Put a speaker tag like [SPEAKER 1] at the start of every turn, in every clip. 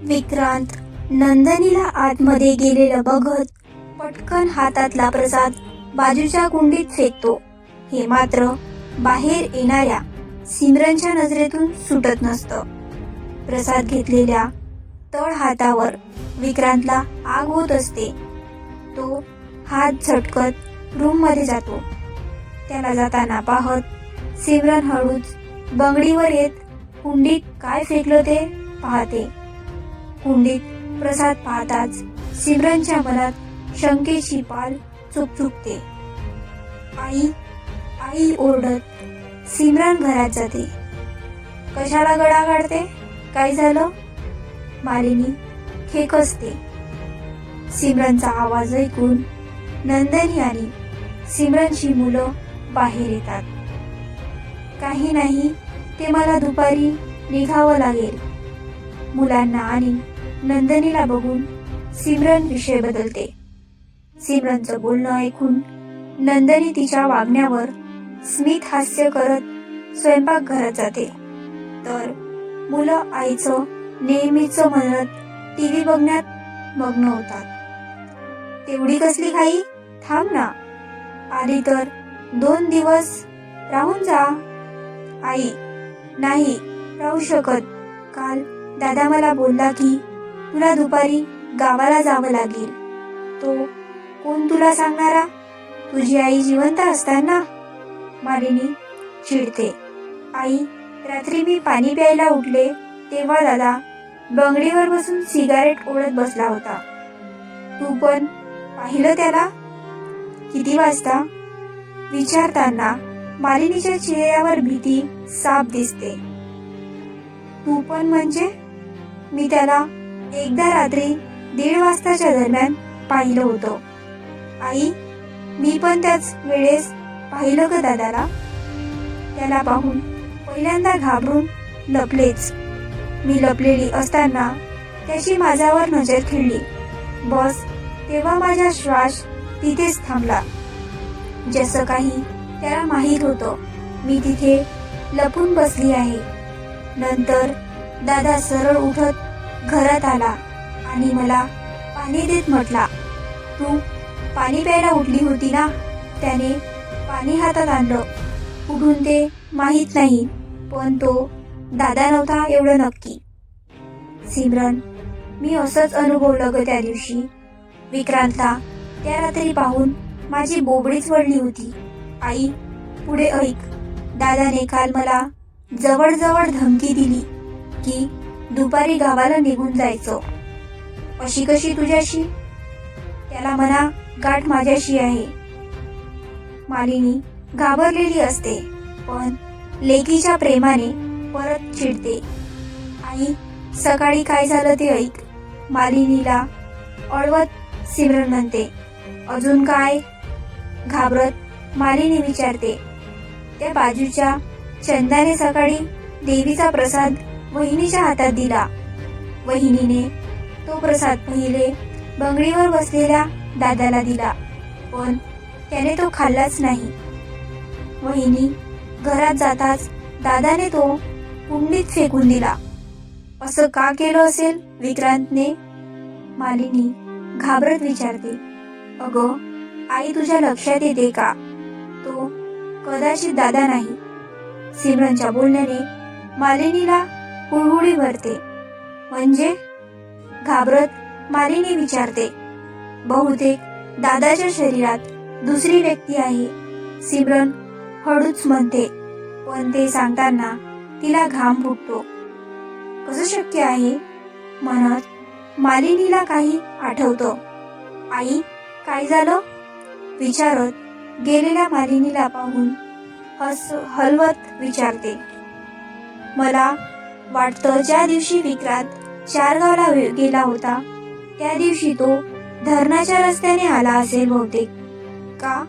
[SPEAKER 1] विक्रांत नंदनीला आतमध्ये गेलेलं बघत पटकन हातातला प्रसाद बाजूच्या कुंडीत फेकतो. हे मात्र बाहेर येणाऱ्या सिमरनच्या नजरेतून सुटत नसतं. प्रसाद घेतलेल्या तळ हातावर विक्रांतला आग होत असते. तो हात झटकत रूम मध्ये जातो. त्याला जाताना पाहत सिमरन हळूच बंगडीवर येत कुंडीत काय फेकलं ते पाहते. कुंडीत प्रसाद पाहताच सिमरनच्या मनात शंकेची पाल चुकचुकते. आई आई ओरडत सिमरन घरात जाते. कशाला गळा काढते? काय झालं? मालिनी खेकसते. सिमरनचा आवाज ऐकून नंदनी आणि सिमरनची मुलं बाहेर येतात. काही नाही, ते मला दुपारी निघावं लागेल. मुलांना आणि नंदनीला बघून सिमरन विषय बदलते. सिमरनचं बोलणं ऐकून नंदनी तिच्या वागण्यावर स्मित हास्य करत स्वयंपाकघरात जाते. तर मुलं आईचं नेहमीच म्हणत टीव्ही बघण्यात मग्न होतात. तेवढी कसली घाई? थांब ना, आली तर 2 दिवस राहून जा. आई, नाही राहू शकत. काल दादा मला बोलला की तुला दुपारी गावाला जावं लागेल. तो कोण तुला सांगणारा? तुझी आई जिवंत असताना? मालिनी चिडते. आई, रात्री मी पाणी प्यायला उठले तेव्हा दादा बंगडीवर बसून सिगारेट ओढत बसला होता. तू पण पाहिलं त्याला? किती वाजता? विचारताना मालिनीच्या चेहऱ्यावर भीती साफ दिसते. तू पण म्हणजे? मी त्याला एकदा रात्री 1:30 वाजताच्या दरम्यान पाहिलं होतं. आई, मी पण त्याच वेळेस पाहिलं का दादाला? त्याला पाहून पहिल्यांदा घाबरून लपलेच. मी लपलेली असताना त्याची माझ्यावर नजर खिळली. बस तेव्हा माझा श्वास तिथेच थांबला. जसं काही त्याला माहीत होतं मी तिथे लपून बसली आहे. नंतर दादा सरळ उठत घरात आला आणि मला पाणी देत म्हटला, तू पाणी प्यायला उठली होती ना? त्याने पाणी हातात आणलं. कुठून ते माहीत नाही, पण तो दादा नव्हता एवढं नक्की. सिमरन, मी असंच अनुभवलं ग त्या दिवशी. विक्रांतला त्या रात्री पाहून माझी बोबडीच वळली होती. आई, पुढे ऐक. दादाने काल मला जवळ धमकी दिली की दुपारी गावाला निघून जायचं. अशी कशी तुझ्याशी? त्याला म्हणा गाठ माझ्याशी आहे. मालिनी घाबरलेली असते, पण लेकीच्या प्रेमाने परत चिडते. आई, सकाळी काय झालं ते ऐक. मालिनीला अडवत सिमरन म्हणते. अजून काय? घाबरत मालिनी विचारते. त्या बाजूच्या चंदाने सकाळी देवीचा प्रसाद वहिनीच्या हातात दिला. वहिनीने तो प्रसाद पहिले बंगडीवर बसलेल्या दादाला दिला, पण त्याने तो खाल्लाच नाही. वहिनी घरात जाताच दादाने तो कुंडीत फेकून दिला. असं का केलं असेल विक्रांतने? मालिनी घाबरत विचारते. अगं आई, तुझ्या लक्षात येते का? तो कदाचित दादा नाही. सिमरनच्या बोलण्याने मालिनीला हुळहुळी भरते. म्हणजे? घाबरत मालिनी विचारते. बहुतेक दादाच्या शरीरात दुसरी व्यक्ती आहे, सिमरन हळूच म्हणते. पण ते सांगताना तिला घाम फुटतो. कसं शक्य आहे? म्हणत मालिनीला काही आठवतं. आई, काय झालं? विचारत गेलेल्या मालिनीला पाहून हलवत विचारते. मला वाटतं ज्या दिवशी विक्रांत चारगावला गेला होता त्या दिवशी तो धरणाच्या रस्त्याने आला असेल बहुतेक. का?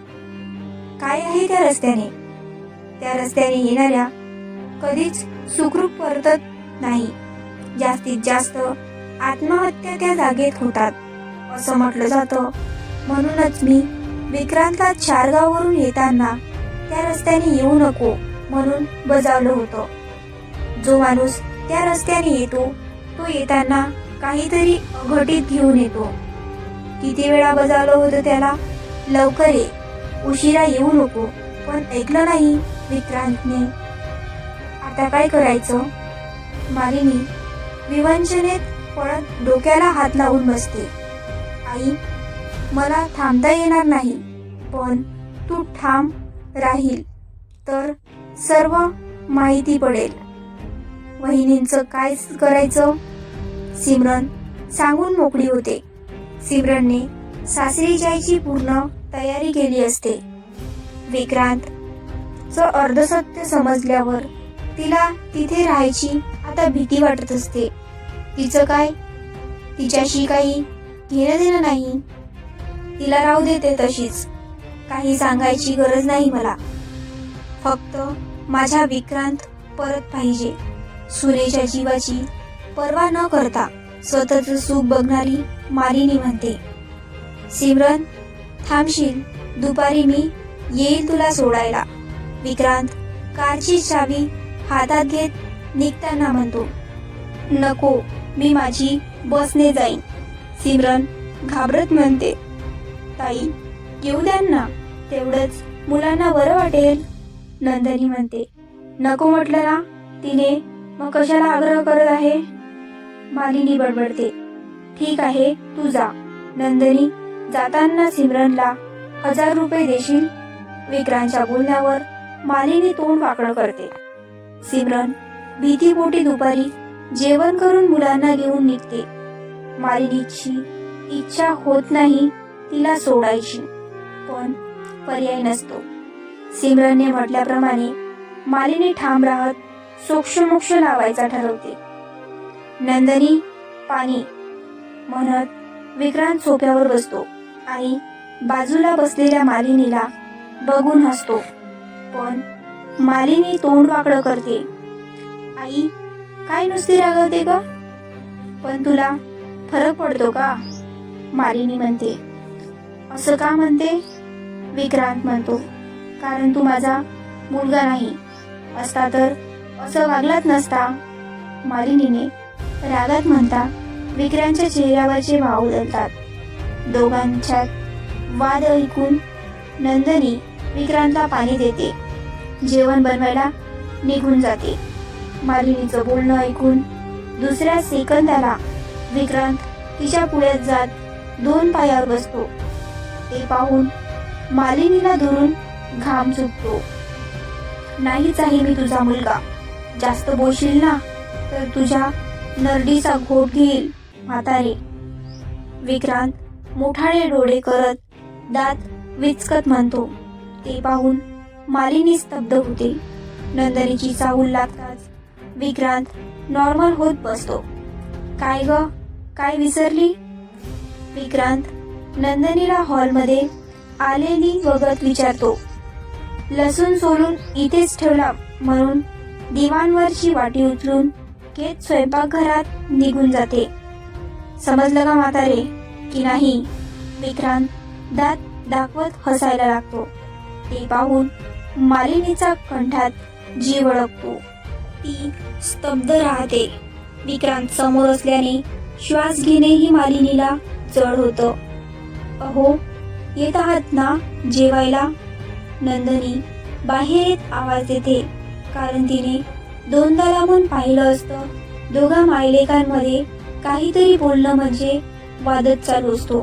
[SPEAKER 1] काय आहे त्या रस्त्याने? त्या रस्त्याने येणाऱ्या कधीच सुखरूप परतत नाही. जास्तीत जास्त आत्महत्या त्या जागेत होतात असं म्हटलं जातं. म्हणूनच मी विक्रांतला चारगाववरून येताना त्या रस्त्याने येऊ नको म्हणून बजावलं होतं. जो माणूस त्या रस्त्याने येतो तो येताना काहीतरी अघटित घेऊन येतो. किती वेळा बजावलं होतं त्याला, लवकर ये, उशिरा येऊ नको, पण ऐकलं नाही विक्रांतने. आता काय करायचं? मालिनी विवंचनेत पळत डोक्याला हात लावून बसते. आई, मला थांबता येणार नाही, पण तू ठाम राहील तर सर्व माहिती पडेल. वहिनींचं काय करायचं? सिमरन सांगून मोकळी होते. सिमरनने सासरी जायची पूर्ण तयारी केली असते. विक्रांतचं अर्धसत्य समजल्यावर तिला तिथे राहायची आता भीती वाटत असते. तिचं काय? तिच्याशी काही घेणं देणं नाही. तिला राहू देते तशीच. काही सांगायची गरज नाही मला. फक्त माझा विक्रांत परत पाहिजे. सुनेच्या जीवाची पर्वा न करता स्वतःचं सुख बघणारी मालिनी म्हणते. सिमरन, थांबशील? दुपारी मी येईल तुला सोडायला. विक्रांत कारची चावी हातात घेत निघताना म्हणतो. नको, मी माझी बसने जाईन. सिमरन घाबरत म्हणते. ताई, येऊ द्या ना, तेवढंच मुलांना बरं वाटेल. नंदिनी म्हणते. नको म्हटलं ना तिने, मग कशाला आग्रह करत आहे? मालिनी बडबडते. ठीक आहे, तू जा. नंदिनी जाताना सिमरनला 1000 रुपये देशील? विक्रांतच्या बोलण्यावर मालिनी तोंड वाकडं करते. सिमरन भीतीपोटी दुपारी जेवण करून मुलांना घेऊन निघते. मालिनीची इच्छा होत नाही तिला सोडायची, पण पर्याय नसतो. सिमरनने म्हटल्याप्रमाणे मालिनी ठाम राहत सोक्षमोक्ष लावायचा ठरवते. नंदिनी, पाणी म्हणत विक्रांत सोफ्यावर बसतो आणि बाजूला बसलेल्या मालिनीला बघून हसतो. पण मालिनी तोंड वाकडं करते. आई, काय नुसती रागवते का? पण तुला फरक पडतो का? मालिनी म्हणते. असं का म्हणते? विक्रांत म्हणतो. कारण तू माझा मुलगा नाही असता तर असं वागलाच नसता. मालिनीने रागात म्हणता विक्रांतच्या चेहऱ्यावरचे भाव बदलतात. दोघांच्यात वाद ऐकून नंदिनी विक्रांतला पाणी देते. जेवण बनवायला निघून जाते. मालिनीचं बोलणं ऐकून दुसऱ्या सेकंदाला विक्रांत तिच्या पुढ्यात जात 2 पायावर बसतो. ते पाहून मालिनीला दुरून घाम सुटतो. नाहीच आहे मी तुझा मुलगा. जास्त बोलशील ना तर तुझ्या नरडीचा घोट घेईल म्हातारे. विक्रांत मोठाने डोळे करत दात विचकत म्हणतो. ते पाहून मालिनी स्तब्ध होते. नंदिनीची चाहूल लागताच विक्रांत नॉर्मल होत बसतो. काय ग, काय विसरली? विक्रांत नंदिनीला हॉलमध्ये आलेली बघत विचारतो. लसूण सोलून इथेच ठेवला म्हणून दिवाणवरची वाटी उचलून घेत स्वयंपाकघरात निघून जाते. समजलं का म्हातारे की नाही? विक्रांत दात दाखवत हसायला लागतो. ते पाहून मालिनीचा कंठात जीव अडकतो. ती स्तब्ध राहते. विक्रांत समोर असल्याने श्वास घेणेही मालिनीला जड होतं. अहो, येत आहात ना जेवायला? नंदिनी बाहेर येत आवाज देते. कारण तिने 2दा लांबून पाहिलं असतं. दोघा मायलेकांमध्ये काहीतरी बोलणं म्हणजे वादच चालू असतो.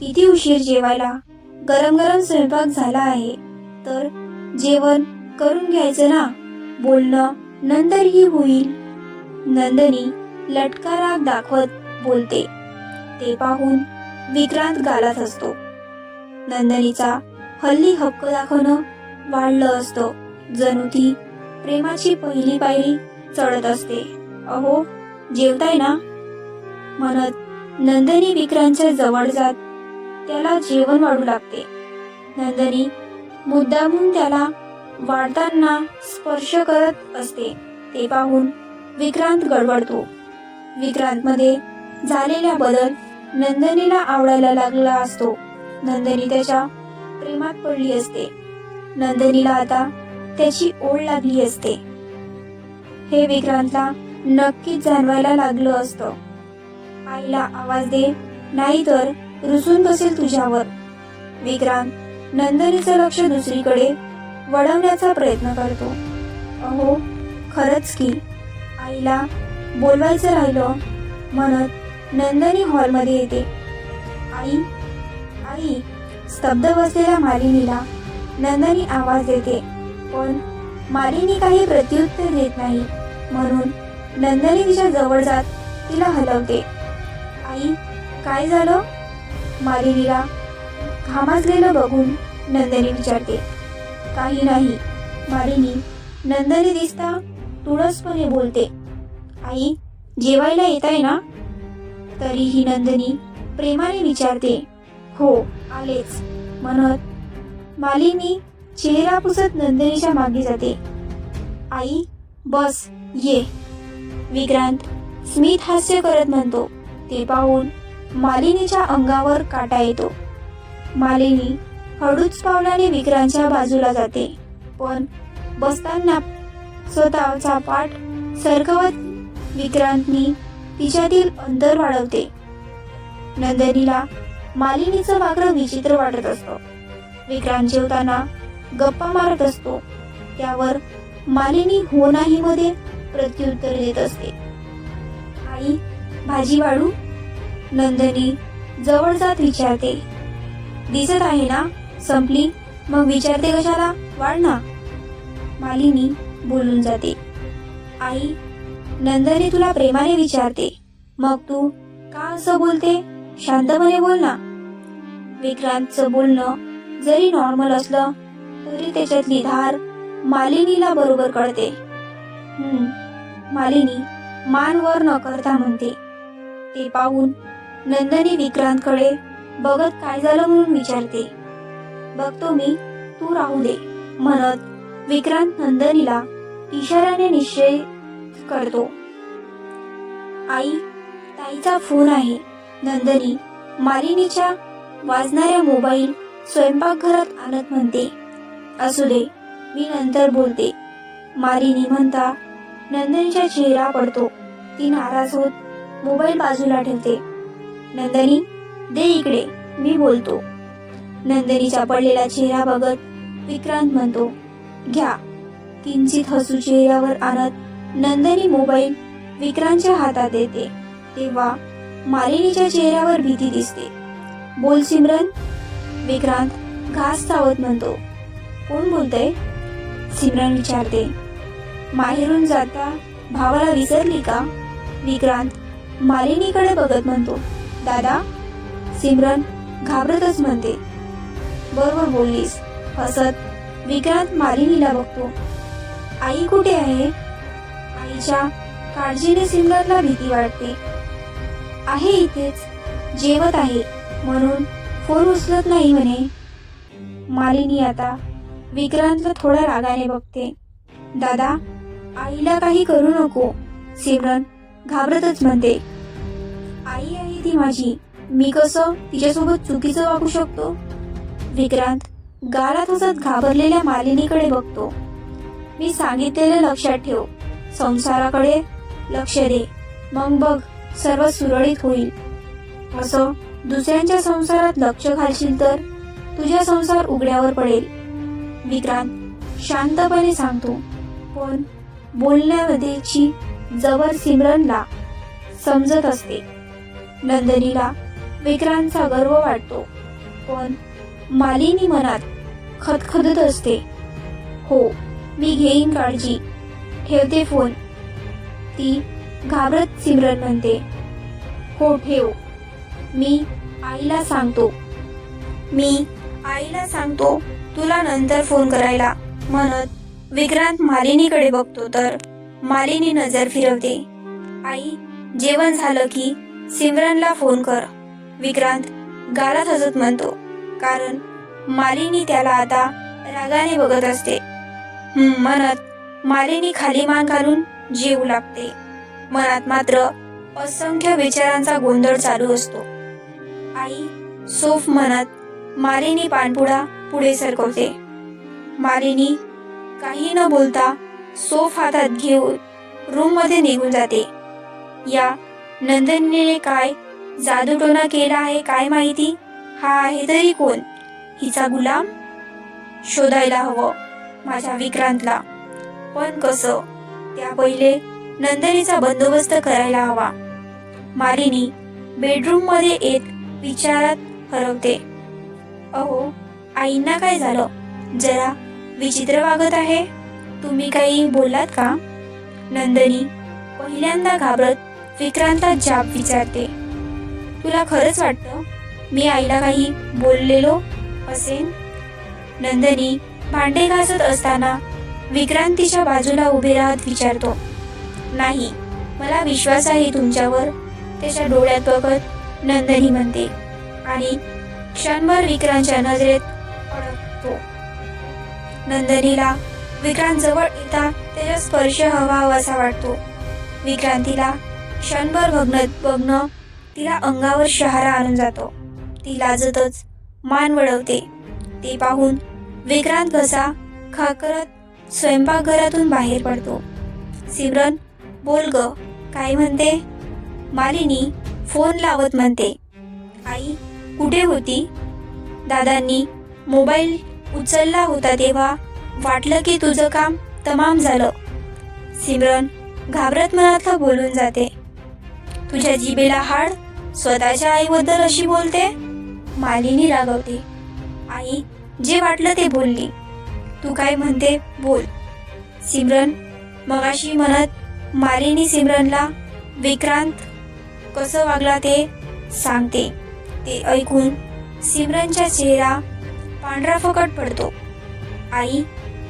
[SPEAKER 1] किती उशीर जेवायला? गरम गरम स्वयंपाक झाला आहे तर जेवण करून घ्यायचं ना. बोलणं नंतरही होईल. नंदिनी लटका राग दाखवत बोलते. ते पाहून विक्रांत गालात हसतो. नंदिनीचा हल्ली हक्क दाखवणं वाढलं असतं. जणू ती प्रेमाची पहिली पायरी चढत असते. अहो, जेवताय ना म्हणत नंदिनी विक्रांतच्या जवळ जात त्याला जेवण वाढू लागते. नंदिनी मुद्दामून त्याला वाढताना स्पर्श करत असते. ते पाहून विक्रांत गडबडतो. विक्रांतमध्ये झालेला बदल नंदिनीला आवडायला लागला असतो. नंदिनी त्याच्या प्रेमात पडली असते. नंदिनीला आता त्याची ओढ लागली असते. हे विक्रांतला नक्कीच जाणवायला लागलं असतं. आईला आवाज दे, नाहीतर रुसून बसेल तुझ्यावर. विक्रांत नंदिनीचं लक्ष दुसरीकडे वळवण्याचा प्रयत्न करतो. अहो खरंच की, आईला बोलवायचं राहिलं म्हणत नंदिनी हॉलमध्ये येते. आई आई स्तब्ध बसलेल्या मालिनीला नंदिनी आवाज देते, पण मालिनी काही प्रत्युत्तर देत नाही. म्हणून नंदिनी तिच्या जवळ जात तिला हलवते. आई काय झालं? मालिनीला घामाजलेलं बघून नंदिनी विचारते. काही नाही मालिनी, नंदिनी दिसता तुळसपणे बोलते. आई जेवायला येत आहे ना? तरीही नंदिनी प्रेमाने विचारते. हो आलेच म्हणत मालिनी चेहरा पुसत नंदिनीच्या मागे जाते. आई बस ये, विक्रांत स्मित हास्य करत म्हणतो. ते पाहून मालिनीच्या अंगावर काटा येतो. मालिनी हळूच पावलाने विक्रांतच्या बाजूला जाते, पण बसताना स्वतःचा पाठ सरकवत विक्रांतनी तिच्यातील अंतर वाढवते. नंदिनीला मालिनीचं वागणं विचित्र वाटत असतं. विक्रांत जेवताना गप्पा मारत असतो, त्यावर मालिनी हो नाही मध्ये प्रत्युत्तर देत असते. आई भाजी वाढू? नंदिनी जवळ जात विचारते. दिसत आहे ना संपली, मग विचारते कशाला, वाढ ना. मालिनी बोलून जाते. आई नंदिनी तुला प्रेमाने विचारते, मग तू का असं बोलते? शांतपणे बोल ना. विक्रांतचं बोलणं जरी नॉर्मल असलं तरी त्याच्यातली धार मालिनीला बरोबर कळते. मालिनी मान वर न करता म्हणते. ते पाहून नंदिनी विक्रांतकडे बघत काय झालं म्हणून विचारते. बघतो मी, तू राहू दे म्हणत विक्रांत नंदिनीला इशाऱ्याने निश्चय करतो. आई ताईचा फोन आहे. नंदिनी मालिनीच्या वाजणाऱ्या मोबाईल स्वयंपाकघरात आणत म्हणते. असू दे, मी नंतर बोलते. मालिनी म्हणता नंदिनीचा चेहरा पडतो. ती नाराज होत मोबाईल बाजूला ठेवते. नंदिनी दे इकडे, मी बोलतो. नंदिनीचा पडलेला चेहरा बघत विक्रांत म्हणतो, घ्या. किंचित हसू चेहऱ्यावर आणत नंदिनी मोबाईल विक्रांतच्या हातात देते. तेव्हा मालिनीच्या चेहऱ्यावर भीती दिसते. बोल सिमरन, विक्रांत घास चावत म्हणतो. कोण बोलतय? सिमरन विचारते. माहेरून जाता भावाला विसरली का? विक्रांत मालिनीकडे बघत म्हणतो. दादा? सिमरन घाबरतच म्हणते. बरोबर बोललीस. हसत विक्रांत मालिनीला बघतो. आई कुठे आहे? आईच्या काळजीने सिमरनला भीती वाटते. आहे इथेच, जेवत आहे म्हणून फोन उचलत नाही म्हणे. मालिनी आता विक्रांतला थोड्या रागाने बघते. दादा आईला काही करू नको, सिमरन घाबरतच म्हणते. आई आहे ती माझी, मी कसं तिच्यासोबत चुकीचं वागू शकतो? विक्रांत गालात हसत घाबरलेल्या मालिनीकडे बघतो. मी सांगितलेलं लक्षात ठेव, संसाराकडे लक्ष दे, मग बघ सर्व सुरळीत होईल. असं दुसऱ्यांच्या संसारात लक्ष घालशील तर तुझा संसार उघड्यावर पडेल. विक्रांत शांतपणे सांगतो, पण बोलण्यामध्येची जबर सिमरनला समजत असते. नंदिनीला विक्रांतचा गर्व वाटतो, पण मालिनी मनात खदखदत असते. हो मी घेईन काळजी, ठेवते फोन. ती घाबरत सिमरन म्हणते. हो ठेव, मी आईला सांगतो तुला नंतर फोन करायला म्हणत विक्रांत मालिनीकडे बघतो तर मालिनी नजर फिरवते. आई जेवण झालं की सिमरनला फोन कर, विक्रांत गालात हसत म्हणतो, कारण मालिनी त्याला आता रागाने बघत असते. म्हणत मालिनी खाली मान घालून जेवू लागते. मनात मात्र असंख्य विचारांचा गोंधळ चालू असतो. आई सोफ म्हणत मालिनी पानपुडा पुढे सरकवते. मालिनी काही न बोलता सोफ हातात घेऊन रूम मध्ये निघून जाते. या नंदिनीने काय जादूटोणा केला आहे काय माहिती. हा आहे तरी कोण? हिचा गुलाम? शोधायला हवं माझ्या विक्रांतला. पण कसं? त्या पहिले नंदिनीचा बंदोबस्त करायला हवा. मालिनी बेडरूम मध्ये येत विचारात हरवते. अहो, आईंना काय झालं? जरा विचित्र वागत आहे. तुम्ही काही बोललात का? नंदिनी पहिल्यांदा घाबरत विक्रांतला जाब विचारते. तुला खरंच वाटतं मी आईला काही बोललेलो असेन? नंदिनी भांडे घासत असताना विक्रांत तिच्या बाजूला उभे राहत विचारतो. नाही, मला विश्वास आहे तुमच्यावर, त्याच्या डोळ्यात बघत नंदिनी म्हणते आणि क्षणभर विक्रांतच्या नजरेत अडकतो. नंदिनीला विक्रांत जवळ येता त्याचा स्पर्श हवाहवासा वाटतो. विक्रांतीला क्षणभर बघणं तिला अंगावर शहारा आणून जातो. ती लाजतच मान वळवते. ते पाहून विक्रांत घसा खाकरत स्वयंपाकघरातून बाहेर पडतो. सिमरन, बोल ग, काय म्हणते? मालिनी फोन लावत म्हणते. आई कुठे होती? दादांनी मोबाईल उचलला होता तेव्हा वाटलं की तुझं काम तमाम झालं. सिमरन घाबरत मनातलं बोलून जाते. तुझ्या जिभेला हाड? स्वतःच्या आईबद्दल अशी बोलते? मालिनी रागवते. आई जे वाटलं ते बोलली. तू काय म्हणते बोल. सिमरन मगाशी म्हणत मालिनी सिमरनला विक्रांत कसं वागला ते सांगते. ते ऐकून सिमरनचा चेहरा पांढरा फकट पडतो. आई,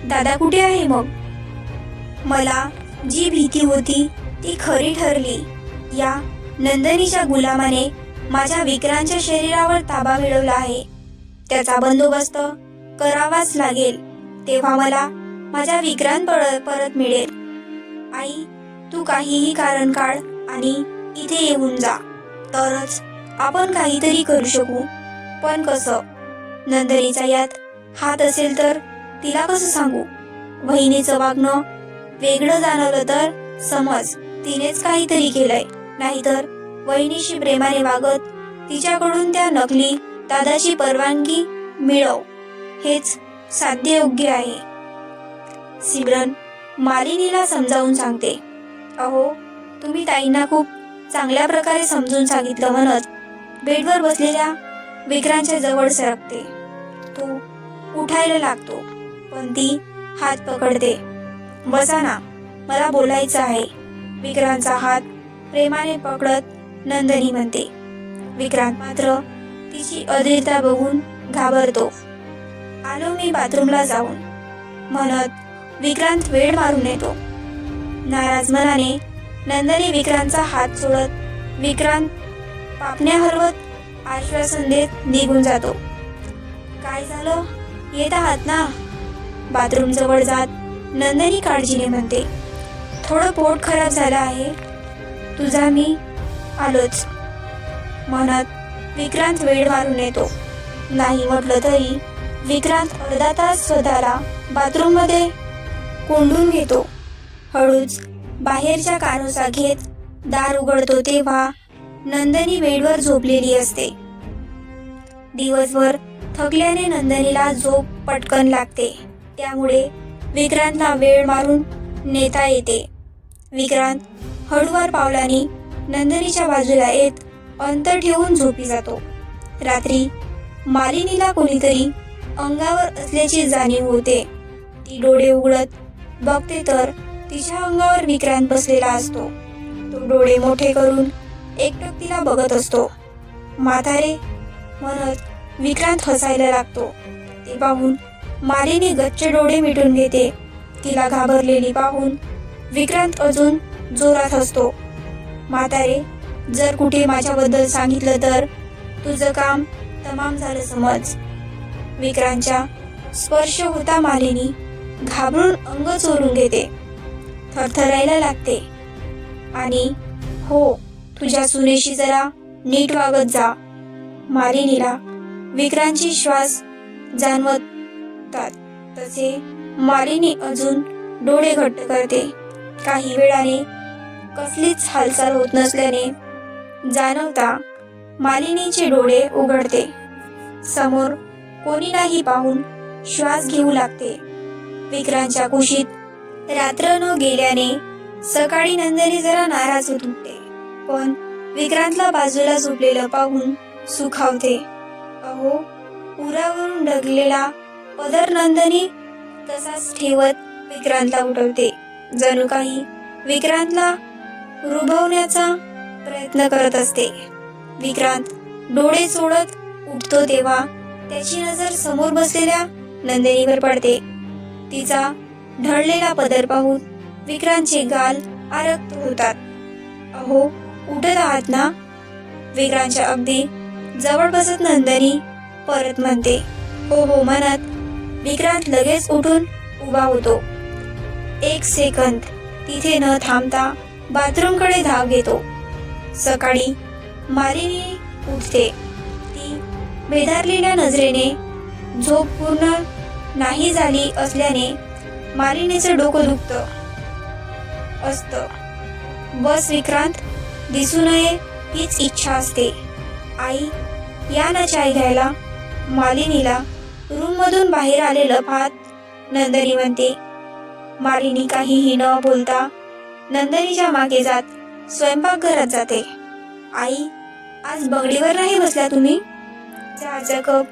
[SPEAKER 1] दादा कुठे आहे मग? मला जी भीती होती ती खरी ठरली. या नंदिनीच्या गुलामाने माझ्या विक्रांतच्या शरीरावर ताबा मिळवला आहे. त्याचा बंदोबस्त करावाच लागेल, तेव्हा मला माझा विक्रांत परत मिळेल. आई, तू काहीही कारण काढ आणि इथे येऊन जा, तरच आपण काहीतरी करू शकू. पण कसं? नंदिनीचा यात हात असेल तर तिला कसं सांगू? वहिनीचं वागणं वेगळं जाणवलं तर समज तिनेच काहीतरी केलंय, नाहीतर वहिनीशी प्रेमाने वागत तिच्याकडून त्या नकली दादाची परवानगी मिळव, हेच साध्य योग्य आहे. सिमरन मालिनीला समजावून सांगते. अहो, तुम्ही ताईंना खूप चांगल्या प्रकारे समजून सांगितलं म्हणत बेडवर बसलेल्या विक्रांतच्या जवळ सरकते. तो उठायला लागतो, पण ती हात पकडते. बसा ना, मला बोलायचं आहे. विक्रांतचा हात प्रेमाने पकडत नंदिनी म्हणते. विक्रांत मात्र तिची अधीरता बघून घाबरतो. आलो मी बाथरूमला जाऊन, म्हणत विक्रांत वेळ मारून येतो. नाराज मनाने नंदिनी विक्रांतचा हात सोडत विक्रांत पापण्या हलवत आश्वासन देत निघून जातो. काय झालं? येत आहात ना? बाथरूम जवळ जात नंदिनी काळजीने म्हणते. थोडं पोट खराब झालं आहे, तुझा मी आलोच, म्हणत विक्रांत वेळ मारून येतो. नाही म्हटलं तरी विक्रांत अर्धा तास स्वतःला बाथरूम मध्ये कोंडून घेतो. हळूच बाहेरच्या कानोसा घेत दार उघडतो तेव्हा नंदिनी बेडवर झोपलेली असते. दिवसभर थकल्याने नंदिनीला झोप पटकन लागते, त्यामुळे विक्रांतला वेळ मारून नेता येते. विक्रांत हळूवार पावलांनी नंदिनीच्या बाजूला येत अंतर ठेवून झोपी जातो. रात्री मालिनीला कोणीतरी अंगावर असल्याची जाणीव होते. ती डोळे उघडत बघते तर तिच्या अंगावर विक्रांत बसलेला असतो. तो डोळे मोठे करून एकटक तिला बघत असतो. म्हातारे, म्हणत विक्रांत हसायला लागतो. ते पाहून मालिनी गच्च डोळे मिटून घेते. तिला घाबरलेली पाहून विक्रांत अजून जोरात हसतो. म्हातारे, जर कुठे माझ्याबद्दल सांगितलं तर तुझं काम तमाम झालं समज. विक्रांतच्या स्पर्श होता मालिनी घाबरून अंग चोरून घेते, थरथरायला लागते. आणि हो, तुझ्या सुनेशी जरा नीट वागत जा. मालिनीला विक्रांतची श्वास जाणवतात तसे मालिनी अजून डोळे घट्ट करते. काही वेळाने कसलीच हालचाल होत नसल्याने जाणवता मालिनीचे डोळे उघडते. समोर कोणी नाही पाहून श्वास घेऊ लागते. विक्रांतच्या कुशीत रात्र न गेल्याने सकाळी नंदिनी जरा नाराज होत उठते, पण विक्रांतला बाजूला झोपलेलं पाहून सुखावते. अहो, उरावरून ढगलेला पदर नंदिनी तसाच ठेवत विक्रांतला उठवते. जणू काही विक्रांतला रुबवण्याचा प्रयत्न करत असते. विक्रांत डोळे चोळत उठतो तेव्हा त्याची नजर समोर बसलेल्या नंदिनीवर पडते. तिचा ढळलेला पदर पाहून विक्रांतचे गाल आरक्त होतात. अहो, उठत आहात ना? विक्रांतच्या अगदी जवळ बसत नंदिनी परत म्हणते. हो हो म्हणत विक्रांत लगेच उठून उभा होतो. एक सेकंद तिथे न थांबता बाथरूमकडे धाव घेतो. सकाळी मालिनी उठते. ती बेदारलेल्या नजरेने झोप पूर्ण नाही झाली असल्याने मालिनीचं डोकं दुखतं असतं. बस विक्रांत दिसू नये हीच इच्छा असते. आई या ना चाय घ्यायला. मालिनीला रूममधून बाहेर आलेलं पाहत नंदिनी म्हणते. मालिनी काहीही न बोलता नंदिनीच्या मागे जात स्वयंपाकघरात जाते. आई, आज बंगडीवर नाही बसल्या तुम्ही? चहाचा कप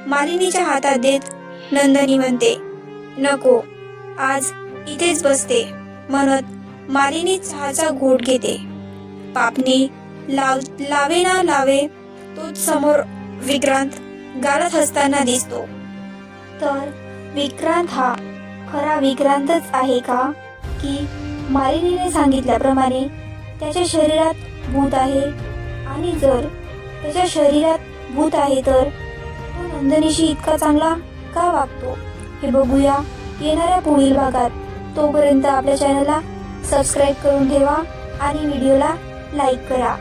[SPEAKER 1] मालिनीच्या हातात देत नंदिनी म्हणते. नको, आज इथेच बसते म्हणत मालिनी चहाचा घोट घेते. पापणी लावे ना लावे तोच समोर विक्रांत गालात हसताना दिसतो. तर विक्रांत हा खरा विक्रांतच आहे का, की मालिनीने सांगितल्याप्रमाणे त्याच्या शरीरात भूत आहे? आणि जर त्याच्या शरीरात भूत आहे तर तो नंदिनीशी इतका चांगला का वागतो, हे बघूया येणाऱ्या पुढील भागात. तोपर्यंत आपल्या चॅनलला सबस्क्राईब करून ठेवा आणि व्हिडिओला लाईक करा.